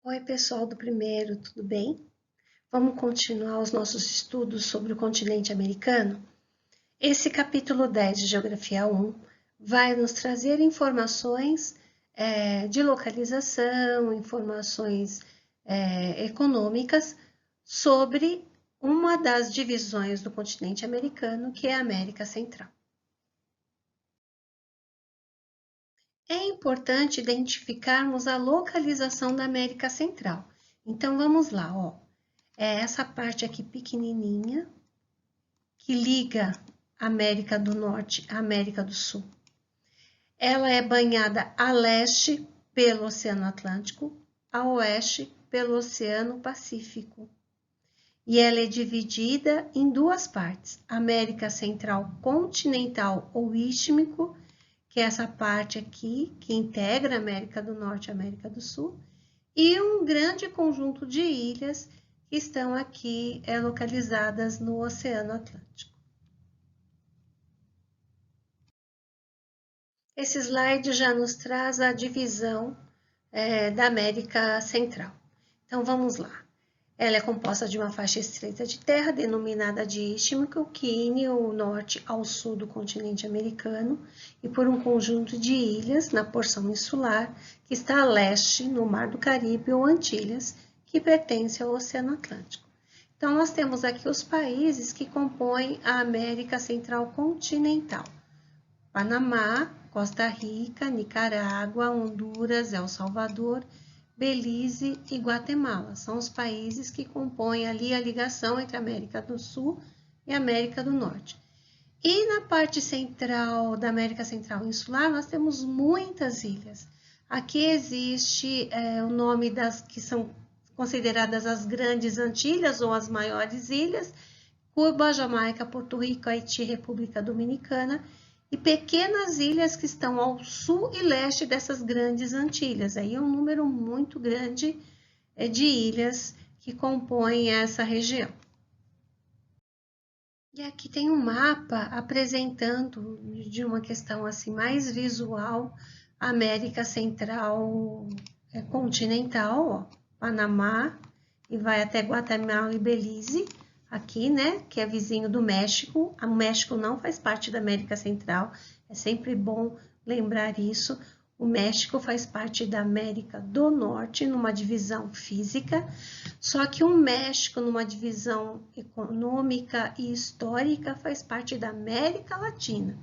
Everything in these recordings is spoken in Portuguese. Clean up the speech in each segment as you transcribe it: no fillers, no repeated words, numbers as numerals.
Oi, pessoal do primeiro, tudo bem? Vamos continuar os nossos estudos sobre o continente americano? Esse capítulo 10 de Geografia 1 vai nos trazer informações de localização, informações econômicas sobre uma das divisões do continente americano, que é a América Central. É importante identificarmos a localização da América Central. Então, vamos lá, ó. É essa parte aqui pequenininha que liga a América do Norte à América do Sul. Ela é banhada a leste pelo Oceano Atlântico, a oeste pelo Oceano Pacífico. E ela é dividida em duas partes, América Central continental ou istmico, que é essa parte aqui que integra a América do Norte e a América do Sul, e um grande conjunto de ilhas que estão aqui localizadas no Oceano Atlântico. Esse slide já nos traz a divisão da América Central. Então, vamos lá. Ela é composta de uma faixa estreita de terra, denominada de istmo, que une o norte ao sul do continente americano, e por um conjunto de ilhas na porção insular, que está a leste, no Mar do Caribe ou Antilhas, que pertence ao Oceano Atlântico. Então, nós temos aqui os países que compõem a América Central continental: Panamá, Costa Rica, Nicarágua, Honduras, El Salvador, Belize e Guatemala. São os países que compõem ali a ligação entre a América do Sul e a América do Norte. E na parte central da América Central insular, nós temos muitas ilhas. Aqui existe o nome das que são consideradas as grandes Antilhas ou as maiores ilhas: Cuba, Jamaica, Porto Rico, Haiti, República Dominicana, e pequenas ilhas que estão ao sul e leste dessas grandes Antilhas. Aí é um número muito grande de ilhas que compõem essa região. E aqui tem um mapa apresentando, de uma questão assim mais visual, a América Central continental, ó, Panamá, e vai até Guatemala e Belize, aqui, né, que é vizinho do México. O México não faz parte da América Central, é sempre bom lembrar isso. O México faz parte da América do Norte, numa divisão física, só que o México, numa divisão econômica e histórica, faz parte da América Latina,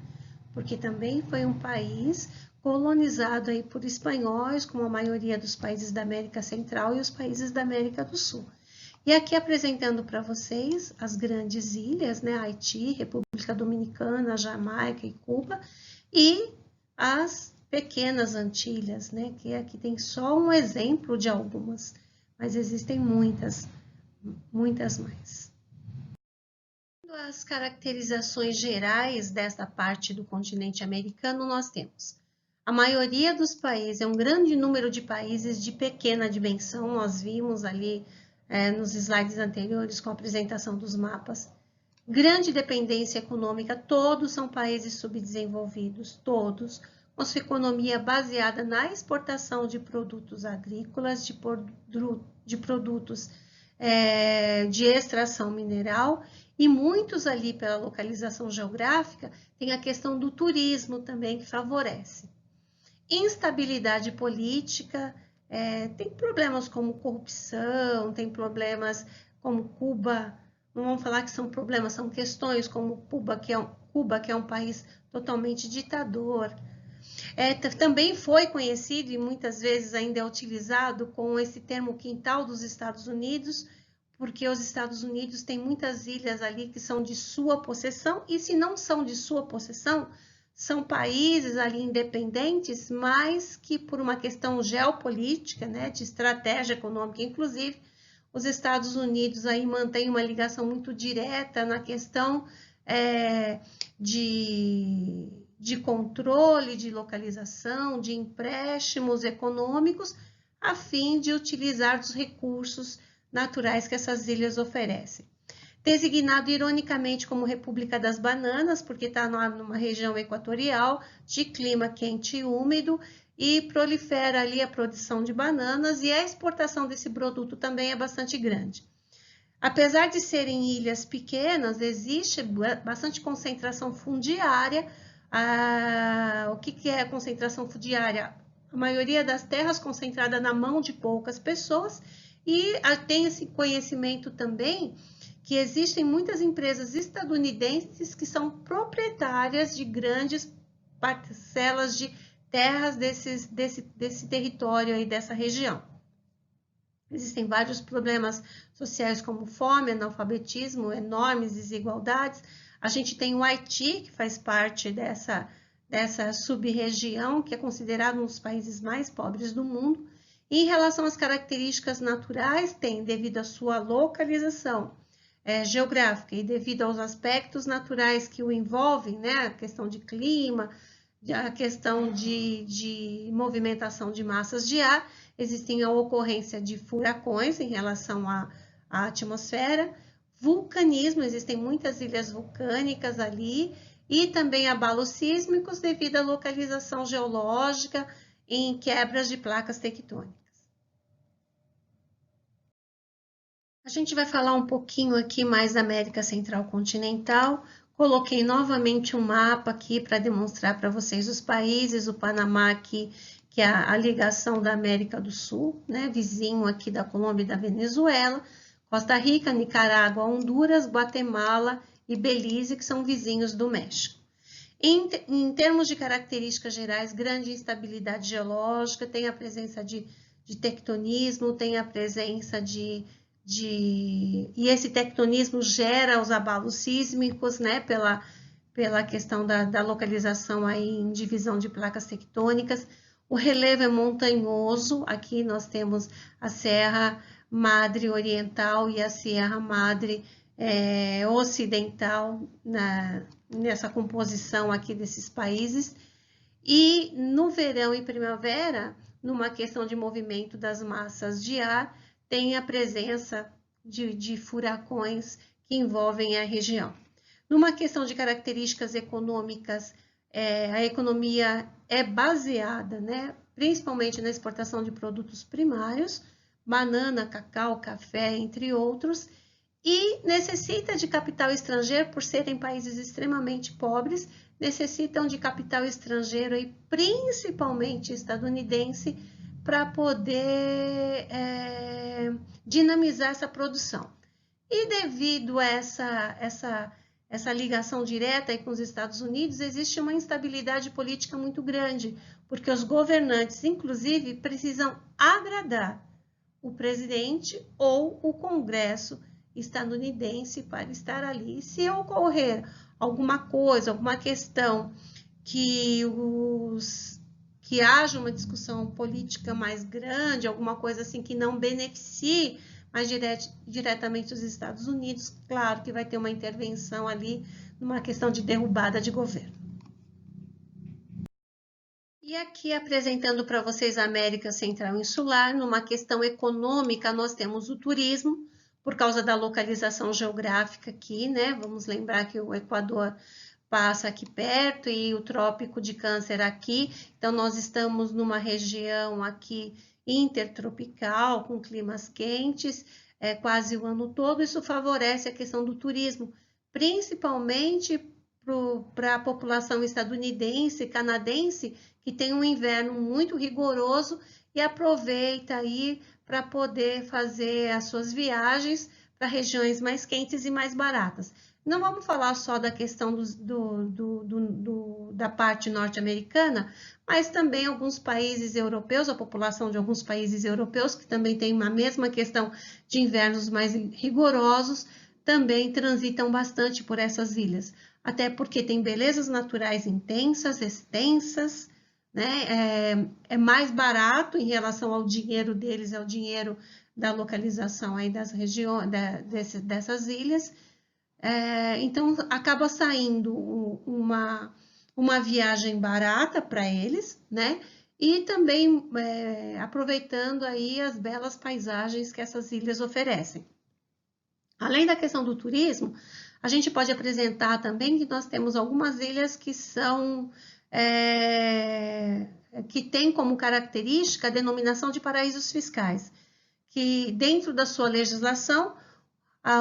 porque também foi um país colonizado aí por espanhóis, como a maioria dos países da América Central e os países da América do Sul. E aqui apresentando para vocês as grandes ilhas, né? Haiti, República Dominicana, Jamaica e Cuba, e as pequenas Antilhas, né? Que aqui tem só um exemplo de algumas, mas existem muitas, muitas mais. As caracterizações gerais desta parte do continente americano, nós temos a maioria dos países, é um grande número de países de pequena dimensão, nós vimos ali nos slides anteriores com a apresentação dos mapas. Grande dependência econômica, todos são países subdesenvolvidos, todos, com sua economia baseada na exportação de produtos agrícolas, de produtos de extração mineral, e muitos ali, pela localização geográfica, tem a questão do turismo também, que favorece. Instabilidade política, tem problemas como corrupção, tem problemas como Cuba, não vamos falar que são problemas, são questões como Cuba, que é um país totalmente ditador. Também foi conhecido e muitas vezes ainda é utilizado com esse termo quintal dos Estados Unidos, porque os Estados Unidos têm muitas ilhas ali que são de sua possessão, e se não são de sua possessão, são países ali independentes, mas que por uma questão geopolítica, né, de estratégia econômica, inclusive, os Estados Unidos aí mantêm uma ligação muito direta na questão de controle, de localização, de empréstimos econômicos, a fim de utilizar os recursos naturais que essas ilhas oferecem. Designado ironicamente como República das Bananas, porque está numa região equatorial, de clima quente e úmido, e prolifera ali a produção de bananas e a exportação desse produto também é bastante grande. Apesar de serem ilhas pequenas, existe bastante concentração fundiária. O que é a concentração fundiária? A maioria das terras concentrada na mão de poucas pessoas e tem esse conhecimento também que existem muitas empresas estadunidenses que são proprietárias de grandes parcelas de terras desse território aí, dessa região. Existem vários problemas sociais como fome, analfabetismo, enormes desigualdades. A gente tem o Haiti, que faz parte dessa sub-região, que é considerado um dos países mais pobres do mundo. E em relação às características naturais, tem, devido à sua localização geográfica e devido aos aspectos naturais que o envolvem, né, a questão de clima, a questão de movimentação de massas de ar, existem a ocorrência de furacões em relação à atmosfera, vulcanismo, existem muitas ilhas vulcânicas ali, e também abalos sísmicos devido à localização geológica em quebras de placas tectônicas. A gente vai falar um pouquinho aqui mais da América Central Continental. Coloquei novamente um mapa aqui para demonstrar para vocês os países, o Panamá aqui, que é a ligação da América do Sul, né, vizinho aqui da Colômbia e da Venezuela, Costa Rica, Nicarágua, Honduras, Guatemala e Belize, que são vizinhos do México. Em termos de características gerais, grande instabilidade geológica, tem a presença de tectonismo, tem a presença e esse tectonismo gera os abalos sísmicos, né, pela questão da localização aí em divisão de placas tectônicas. O relevo é montanhoso, aqui nós temos a Serra Madre Oriental e a Serra Madre Ocidental nessa composição aqui desses países. E no verão e primavera, numa questão de movimento das massas de ar, tem a presença de furacões que envolvem a região. Numa questão de características econômicas, a economia é baseada, né, principalmente na exportação de produtos primários, banana, cacau, café, entre outros, e necessita de capital estrangeiro, por serem países extremamente pobres, necessitam de capital estrangeiro, e principalmente estadunidense, para poder dinamizar essa produção. E devido a essa ligação direta aí com os Estados Unidos, existe uma instabilidade política muito grande, porque os governantes, inclusive, precisam agradar o presidente ou o Congresso estadunidense para estar ali. Se ocorrer alguma coisa, alguma questão que haja uma discussão política mais grande, alguma coisa assim que não beneficie mais diretamente os Estados Unidos, claro que vai ter uma intervenção ali numa questão de derrubada de governo. E aqui apresentando para vocês a América Central Insular, numa questão econômica, nós temos o turismo, por causa da localização geográfica aqui, né? Vamos lembrar que o Equador passa aqui perto e o Trópico de Câncer aqui, então nós estamos numa região aqui intertropical, com climas quentes, quase o ano todo. Isso favorece a questão do turismo, principalmente para a população estadunidense, canadense, que tem um inverno muito rigoroso e aproveita aí para poder fazer as suas viagens para regiões mais quentes e mais baratas. Não vamos falar só da questão da parte norte-americana, mas também alguns países europeus, a população de alguns países europeus, que também tem a mesma questão de invernos mais rigorosos, também transitam bastante por essas ilhas. Até porque tem belezas naturais intensas, extensas, né? É mais barato em relação ao dinheiro deles, é o dinheiro da localização aí das regiões, dessas ilhas. Então, acaba saindo uma viagem barata para eles, né? E também aproveitando aí as belas paisagens que essas ilhas oferecem. Além da questão do turismo, a gente pode apresentar também que nós temos algumas ilhas que são que tem como característica a denominação de paraísos fiscais, que dentro da sua legislação,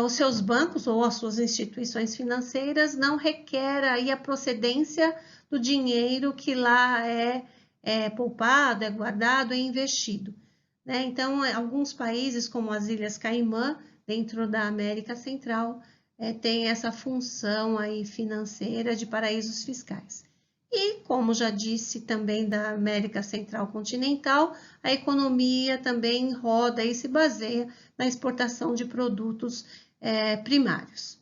os seus bancos ou as suas instituições financeiras não requer aí a procedência do dinheiro que lá é poupado, é guardado, é investido, né? Então, alguns países, como as Ilhas Caimã, dentro da América Central, tem essa função aí financeira de paraísos fiscais. E, como já disse também da América Central continental, a economia também roda e se baseia na exportação de produtos primários.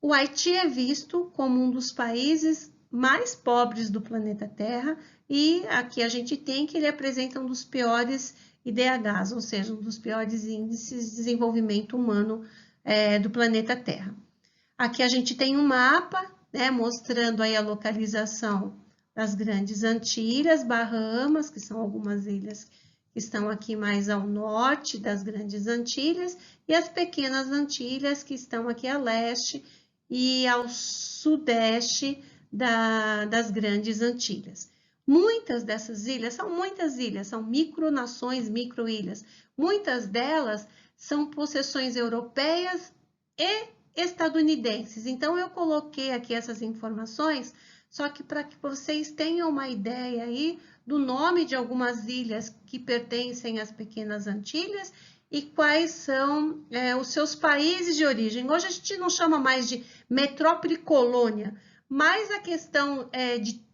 O Haiti é visto como um dos países mais pobres do planeta Terra e aqui a gente tem que ele apresenta um dos piores IDHs, ou seja, um dos piores índices de desenvolvimento humano do planeta Terra. Aqui a gente tem um mapa, né, mostrando aí a localização das Grandes Antilhas, Bahamas, que são algumas ilhas que estão aqui mais ao norte das Grandes Antilhas, e as Pequenas Antilhas, que estão aqui a leste e ao sudeste das Grandes Antilhas. Muitas dessas ilhas, são micronações, microilhas. Muitas delas são possessões europeias e estadunidenses. Então, eu coloquei aqui essas informações, só que para que vocês tenham uma ideia aí do nome de algumas ilhas que pertencem às Pequenas Antilhas e quais são os seus países de origem. Hoje a gente não chama mais de metrópole colônia, mas a questão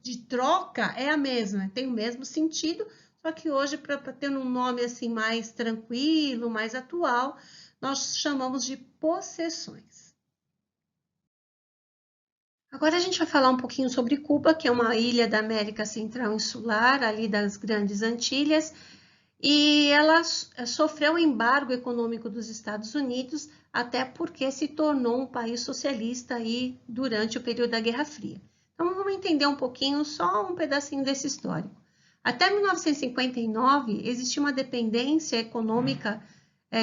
de troca é a mesma, tem o mesmo sentido, só que hoje, para ter um nome assim mais tranquilo, mais atual, nós chamamos de possessões. Agora a gente vai falar um pouquinho sobre Cuba, que é uma ilha da América Central Insular, ali das Grandes Antilhas, e ela sofreu o embargo econômico dos Estados Unidos, até porque se tornou um país socialista aí durante o período da Guerra Fria. Então vamos entender um pouquinho, só um pedacinho desse histórico. Até 1959 existia uma dependência econômica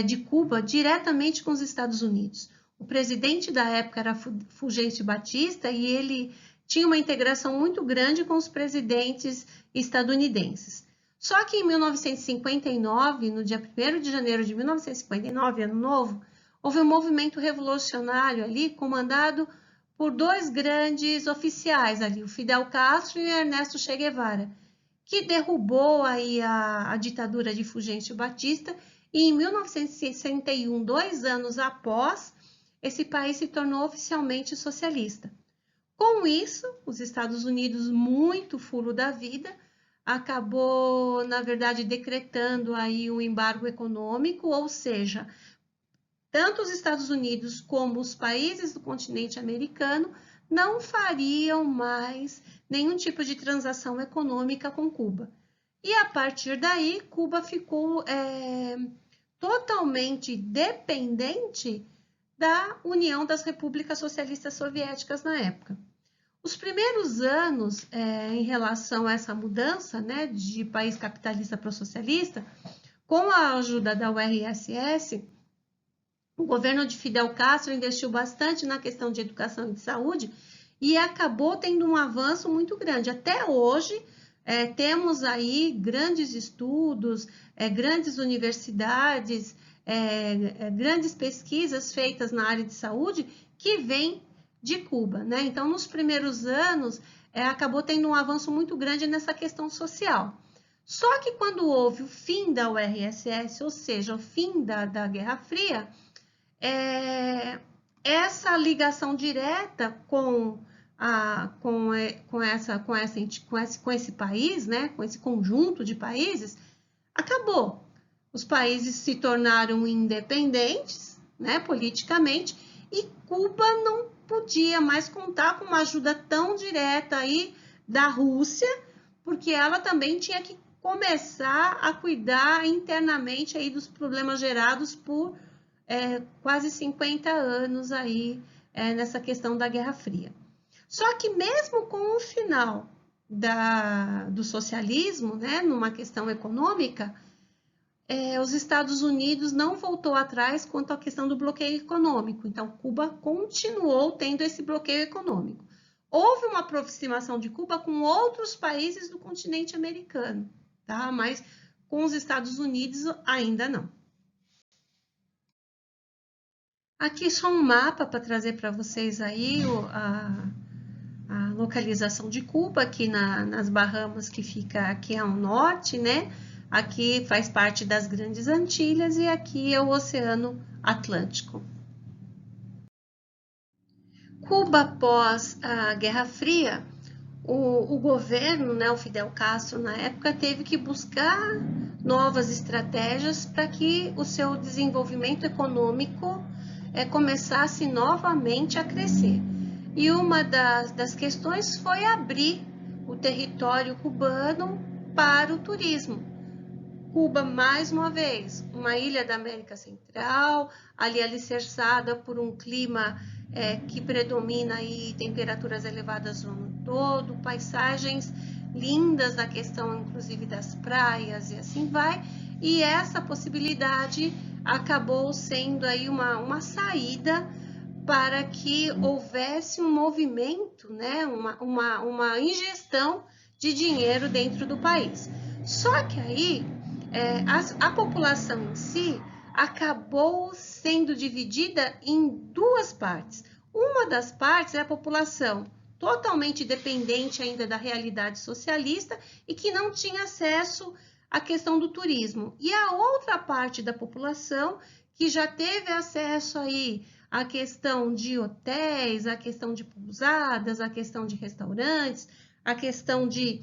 de Cuba diretamente com os Estados Unidos. O presidente da época era Fulgêncio Batista e ele tinha uma integração muito grande com os presidentes estadunidenses. Só que em 1959, no dia 1º de janeiro de 1959, ano novo, houve um movimento revolucionário ali, comandado por dois grandes oficiais ali, o Fidel Castro e o Ernesto Che Guevara, que derrubou aí a ditadura de Fulgêncio Batista e em 1961, 2 anos após, esse país se tornou oficialmente socialista. Com isso, os Estados Unidos, muito fulo da vida, acabou, na verdade, decretando aí um embargo econômico, ou seja, tanto os Estados Unidos como os países do continente americano não fariam mais nenhum tipo de transação econômica com Cuba. E a partir daí, Cuba ficou totalmente dependente da União das Repúblicas Socialistas Soviéticas na época. Os primeiros anos, em relação a essa mudança, né, de país capitalista para socialista, com a ajuda da URSS, o governo de Fidel Castro investiu bastante na questão de educação e de saúde e acabou tendo um avanço muito grande. Até hoje, temos aí grandes estudos, grandes universidades, grandes pesquisas feitas na área de saúde que vêm de Cuba, né? Então, nos primeiros anos, acabou tendo um avanço muito grande nessa questão social. Só que quando houve o fim da URSS, ou seja, o fim da Guerra Fria, essa ligação direta com esse país, né, com esse conjunto de países, acabou. Os países se tornaram independentes, né, politicamente, e Cuba não podia mais contar com uma ajuda tão direta aí da Rússia, porque ela também tinha que começar a cuidar internamente aí dos problemas gerados por quase 50 anos aí nessa questão da Guerra Fria. Só que mesmo com o final do socialismo, né, numa questão econômica, os Estados Unidos não voltou atrás quanto à questão do bloqueio econômico. Então, Cuba continuou tendo esse bloqueio econômico. Houve uma aproximação de Cuba com outros países do continente americano, tá? Mas com os Estados Unidos ainda não. Aqui só um mapa para trazer para vocês aí a localização de Cuba, aqui nas Bahamas, que fica aqui ao norte, né? Aqui faz parte das Grandes Antilhas e aqui é o Oceano Atlântico. Cuba, após a Guerra Fria, o governo, né, o Fidel Castro, na época, teve que buscar novas estratégias para que o seu desenvolvimento econômico começasse novamente a crescer. E uma das questões foi abrir o território cubano para o turismo. Cuba, mais uma vez, uma ilha da América Central, ali alicerçada por um clima que predomina aí temperaturas elevadas o ano todo, paisagens lindas na questão, inclusive, das praias e assim vai. E essa possibilidade acabou sendo aí uma saída para que houvesse um movimento, né, uma ingestão de dinheiro dentro do país. Só que aí a população em si acabou sendo dividida em duas partes. Uma das partes é a população totalmente dependente ainda da realidade socialista e que não tinha acesso à questão do turismo. E a outra parte da população que já teve acesso aí à questão de hotéis, à questão de pousadas, à questão de restaurantes, à questão de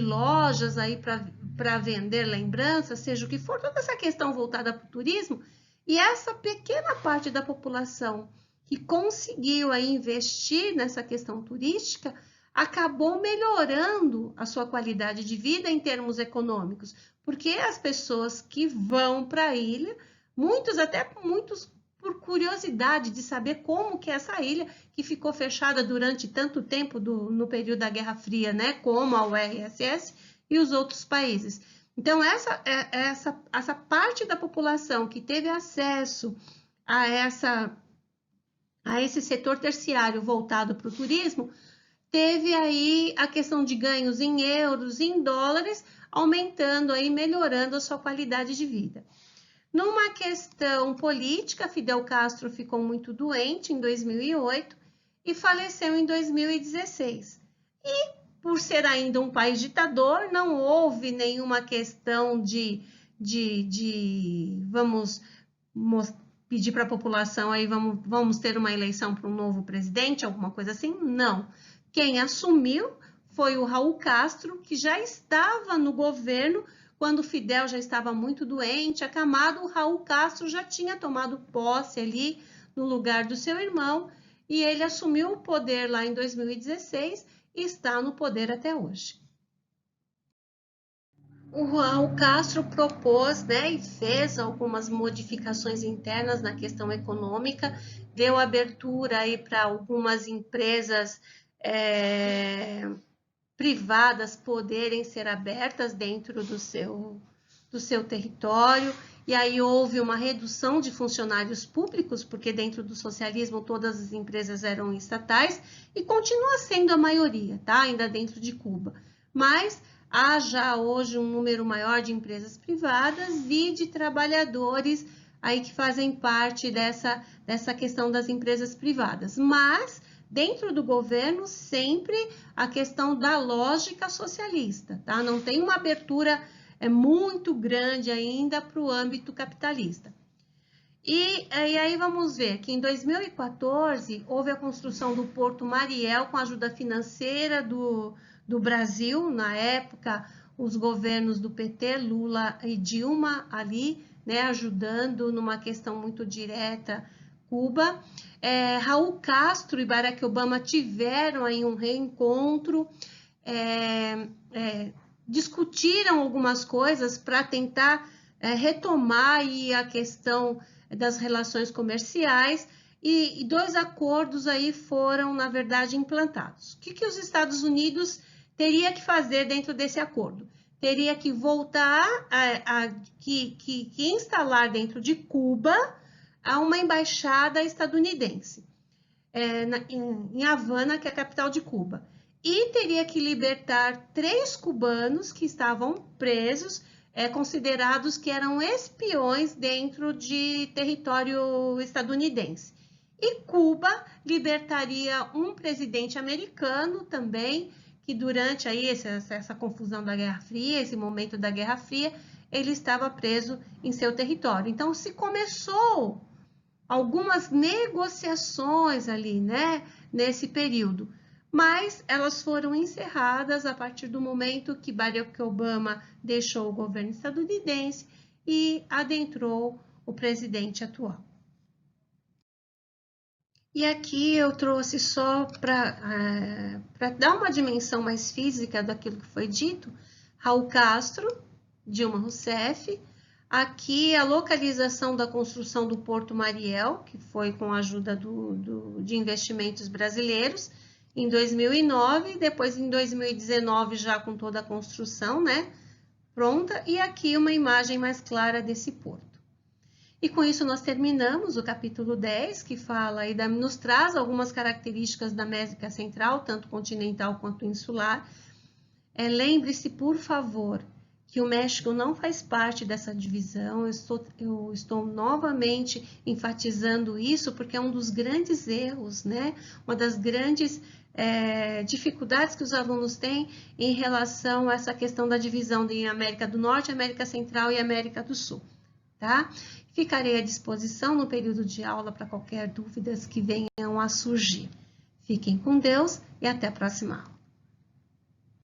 lojas aí para vender lembranças, seja o que for, toda essa questão voltada para o turismo, e essa pequena parte da população que conseguiu aí investir nessa questão turística, acabou melhorando a sua qualidade de vida em termos econômicos, porque as pessoas que vão para a ilha, muitos por curiosidade de saber como que é essa ilha, que ficou fechada durante tanto tempo no período da Guerra Fria, né, como a URSS e os outros países. Então, essa parte da população que teve acesso a esse setor terciário voltado para o turismo, teve aí a questão de ganhos em euros, em dólares, aumentando aí, melhorando a sua qualidade de vida. Numa questão política, Fidel Castro ficou muito doente em 2008 e faleceu em 2016. E, por ser ainda um país ditador, não houve nenhuma questão vamos pedir para a população aí, vamos ter uma eleição para um novo presidente, alguma coisa assim? Não. Quem assumiu foi o Raul Castro, que já estava no governo quando o Fidel já estava muito doente, acamado. O Raul Castro já tinha tomado posse ali no lugar do seu irmão e ele assumiu o poder lá em 2016 e está no poder até hoje. O Raul Castro propôs, né, e fez algumas modificações internas na questão econômica, deu abertura aí para algumas empresas privadas poderem ser abertas dentro do seu território, e aí houve uma redução de funcionários públicos, porque dentro do socialismo todas as empresas eram estatais, e continua sendo a maioria, tá? Ainda dentro de Cuba. Mas há já hoje um número maior de empresas privadas e de trabalhadores aí que fazem parte dessa questão das empresas privadas. Mas dentro do governo, sempre a questão da lógica socialista, tá? Não tem uma abertura muito grande ainda para o âmbito capitalista. E aí vamos ver que em 2014 houve a construção do Porto Mariel com a ajuda financeira do Brasil, na época os governos do PT, Lula e Dilma ali, né, ajudando numa questão muito direta Cuba. Raul Castro e Barack Obama tiveram aí um reencontro, discutiram algumas coisas para tentar retomar aí a questão das relações comerciais e dois acordos aí foram, na verdade, implantados. O que os Estados Unidos teria que fazer dentro desse acordo? Teria que voltar que instalar dentro de Cuba a uma embaixada estadunidense. em Havana, que é a capital de Cuba. E teria que libertar 3 cubanos que estavam presos, considerados que eram espiões dentro de território estadunidense. E Cuba libertaria um presidente americano também, que durante aí essa confusão da Guerra Fria, esse momento da Guerra Fria, ele estava preso em seu território. Então, se começou algumas negociações ali, né, nesse período, mas elas foram encerradas a partir do momento que Barack Obama deixou o governo estadunidense e adentrou o presidente atual. E aqui eu trouxe só para dar uma dimensão mais física daquilo que foi dito, Raul Castro, Dilma Rousseff, aqui a localização da construção do Porto Mariel, que foi com a ajuda de investimentos brasileiros, em 2009, depois em 2019 já com toda a construção, né, pronta, e aqui uma imagem mais clara desse porto. E com isso nós terminamos o capítulo 10, que fala e nos traz algumas características da América Central, tanto continental quanto insular. Lembre-se, por favor, que o México não faz parte dessa divisão. Eu estou novamente enfatizando isso, porque é um dos grandes erros, né? Uma das grandes dificuldades que os alunos têm em relação a essa questão da divisão em América do Norte, América Central e América do Sul, tá? Ficarei à disposição no período de aula para qualquer dúvidas que venham a surgir. Fiquem com Deus e até a próxima aula.